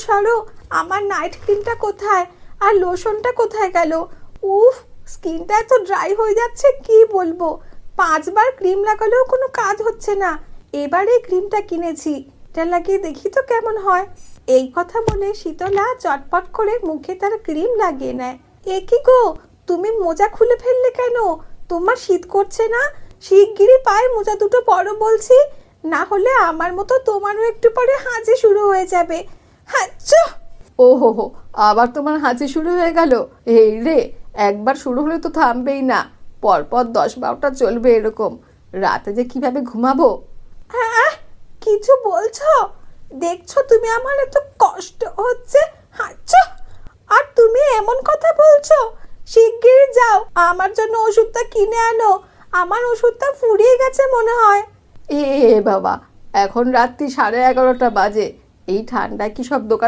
সরো, আমার নাইট ক্রিমটা কোথায়? আর লোশনটা কোথায় গেল? উফ, স্কিনটা এত ড্রাই হয়ে যাচ্ছে কি বলবো। 5বার ক্রিম লাগালেও কোনো কাজ হচ্ছে না। এবারে ক্রিমটা কিনেছি, এটা লাগিয়ে দেখি তো কেমন হয়। এই কথা বলে শীতলা চটপট করে মুখে তার ক্রিম লাগিয়ে নেয়। এ কি গো, তুমি মোজা খুলে ফেললে কেন? তোমার শীত করছে না? শিগগিরই পায়ে মোজা দুটো পরো বলছি, না হলে আমার মতো তোমারও একটু পরে হাঁচি শুরু হয়ে যাবে। হাঁচো। ও হো হো, আবার তোমার হাঁচি শুরু হয়ে গেল? এই রে, একবার শুরু হলে তো থামবেই না, পরপর 10-12টা চলবে এরকম। রাতে যে কিভাবে ঘুমাবো। হ্যাঁ, কিছু বলছো? দেখছো তুমি আমার এত কষ্ট হচ্ছে, হাঁচো, আর তুমি এমন কথা বলছো? শিগগির যাও, আমার জন্য ওষুধটা কিনে আনো। আমার ওষুধটা ফুরিয়ে গেছে মনে হয়। এ বাবা, এখন রাত্রি 11:30 বাজে, এই ঠান্ডায় কি সব দোকান